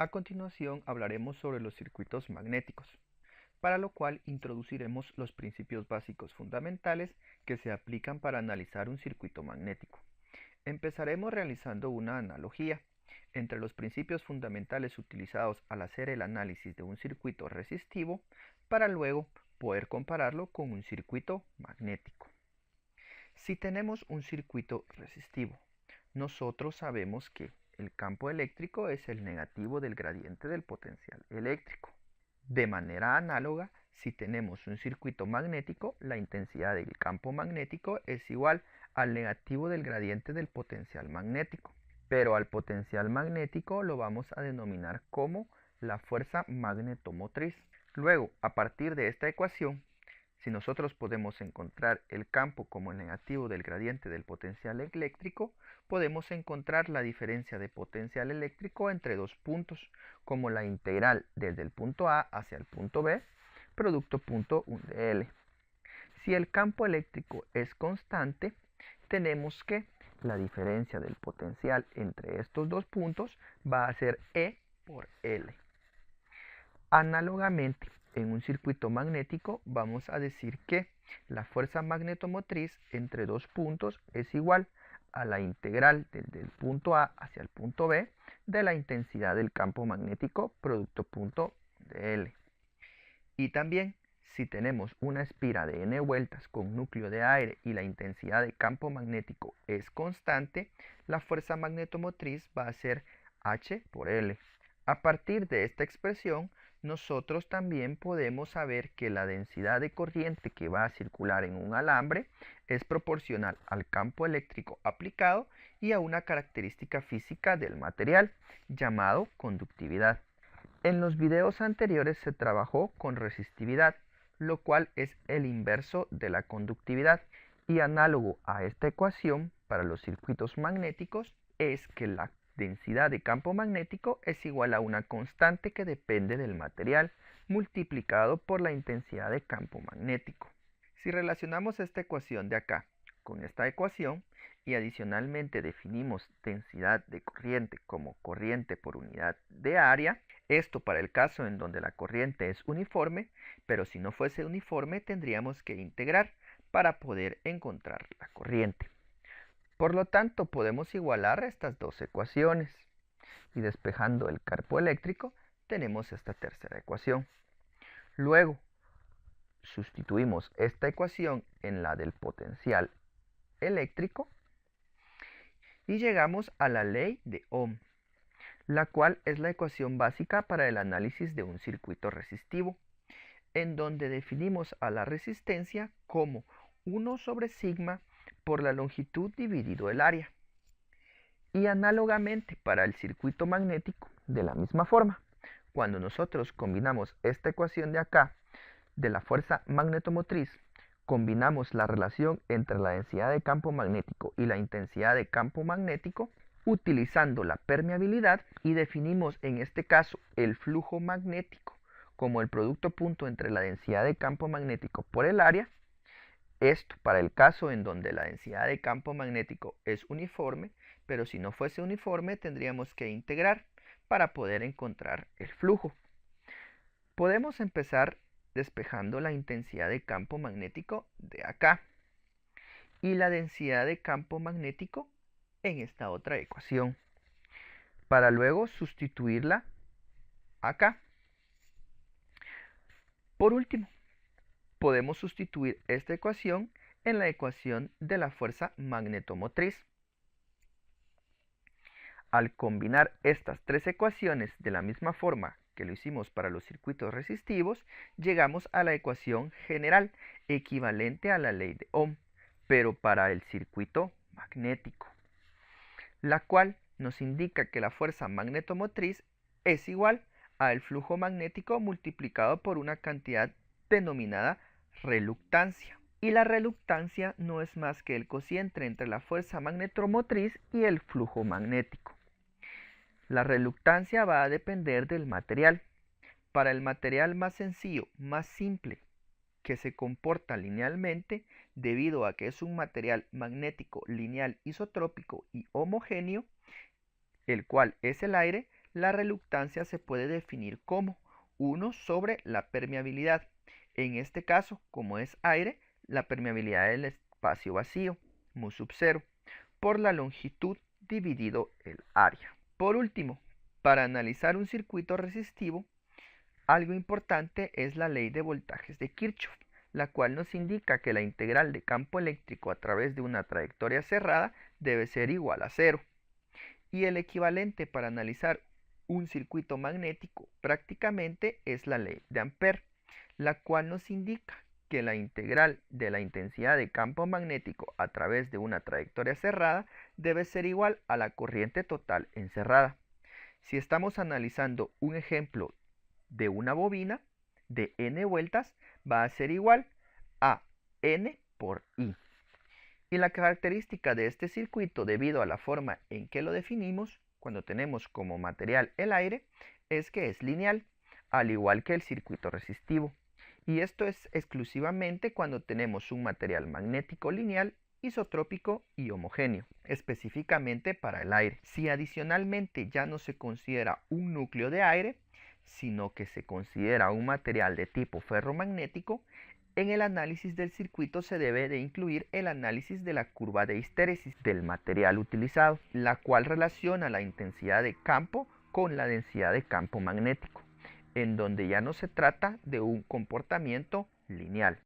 A continuación hablaremos sobre los circuitos magnéticos, para lo cual introduciremos los principios básicos fundamentales que se aplican para analizar un circuito magnético. Empezaremos realizando una analogía entre los principios fundamentales utilizados al hacer el análisis de un circuito resistivo para luego poder compararlo con un circuito magnético. Si tenemos un circuito resistivo, nosotros sabemos que el campo eléctrico es el negativo del gradiente del potencial eléctrico. De manera análoga, si tenemos un circuito magnético, la intensidad del campo magnético es igual al negativo del gradiente del potencial magnético. Pero al potencial magnético lo vamos a denominar como la fuerza magnetomotriz. Luego, a partir de esta ecuación, si nosotros podemos encontrar el campo como el negativo del gradiente del potencial eléctrico, podemos encontrar la diferencia de potencial eléctrico entre dos puntos, como la integral desde el punto A hacia el punto B, producto punto 1 de L. Si el campo eléctrico es constante, tenemos que la diferencia del potencial entre estos dos puntos va a ser E por L. Análogamente, en un circuito magnético vamos a decir que la fuerza magnetomotriz entre dos puntos es igual a la integral desde el punto A hacia el punto B de la intensidad del campo magnético producto punto de L. Y también, si tenemos una espira de n vueltas con núcleo de aire y la intensidad de campo magnético es constante, la fuerza magnetomotriz va a ser H por L. A partir de esta expresión, nosotros también podemos saber que la densidad de corriente que va a circular en un alambre es proporcional al campo eléctrico aplicado y a una característica física del material llamado conductividad. En los videos anteriores se trabajó con resistividad, lo cual es el inverso de la conductividad, y análogo a esta ecuación para los circuitos magnéticos es que la densidad de campo magnético es igual a una constante que depende del material multiplicado por la intensidad de campo magnético. Si relacionamos esta ecuación de acá con esta ecuación y adicionalmente definimos densidad de corriente como corriente por unidad de área, esto para el caso en donde la corriente es uniforme, pero si no fuese uniforme tendríamos que integrar para poder encontrar la corriente. Por lo tanto, podemos igualar estas dos ecuaciones. Y despejando el campo eléctrico, tenemos esta tercera ecuación. Luego, sustituimos esta ecuación en la del potencial eléctrico y llegamos a la ley de Ohm, la cual es la ecuación básica para el análisis de un circuito resistivo, en donde definimos a la resistencia como 1 sobre sigma por la longitud dividido el área. Y análogamente para el circuito magnético, de la misma forma, cuando nosotros combinamos esta ecuación de acá, de la fuerza magnetomotriz, combinamos la relación entre la densidad de campo magnético y la intensidad de campo magnético, utilizando la permeabilidad y definimos en este caso el flujo magnético como el producto punto entre la densidad de campo magnético por el área. Esto para el caso en donde la densidad de campo magnético es uniforme, pero si no fuese uniforme tendríamos que integrar para poder encontrar el flujo. Podemos empezar despejando la intensidad de campo magnético de acá y la densidad de campo magnético en esta otra ecuación, para luego sustituirla acá. Por último, podemos sustituir esta ecuación en la ecuación de la fuerza magnetomotriz. Al combinar estas tres ecuaciones de la misma forma que lo hicimos para los circuitos resistivos, llegamos a la ecuación general equivalente a la ley de Ohm, pero para el circuito magnético, la cual nos indica que la fuerza magnetomotriz es igual al flujo magnético multiplicado por una cantidad denominada reluctancia. Y la reluctancia no es más que el cociente entre la fuerza magnetomotriz y el flujo magnético. La reluctancia va a depender del material. Para el material más sencillo, más simple, que se comporta linealmente, debido a que es un material magnético lineal isotrópico y homogéneo, el cual es el aire, La reluctancia se puede definir como 1 sobre la permeabilidad. En este caso, como es aire, la permeabilidad del espacio vacío, mu sub 0, por la longitud dividido el área. Por último, para analizar un circuito resistivo, algo importante es la ley de voltajes de Kirchhoff, la cual nos indica que la integral de campo eléctrico a través de una trayectoria cerrada debe ser igual a 0. Y el equivalente para analizar un circuito magnético prácticamente es la ley de Ampère, la cual nos indica que la integral de la intensidad de campo magnético a través de una trayectoria cerrada debe ser igual a la corriente total encerrada. Si estamos analizando un ejemplo de una bobina de n vueltas, va a ser igual a n por i. Y la característica de este circuito, debido a la forma en que lo definimos, cuando tenemos como material el aire, es que es lineal, al igual que el circuito resistivo. Y esto es exclusivamente cuando tenemos un material magnético lineal, isotrópico y homogéneo, específicamente para el aire. Si adicionalmente ya no se considera un núcleo de aire, sino que se considera un material de tipo ferromagnético, en el análisis del circuito se debe de incluir el análisis de la curva de histéresis del material utilizado, la cual relaciona la intensidad de campo con la densidad de campo magnético, en donde ya no se trata de un comportamiento lineal.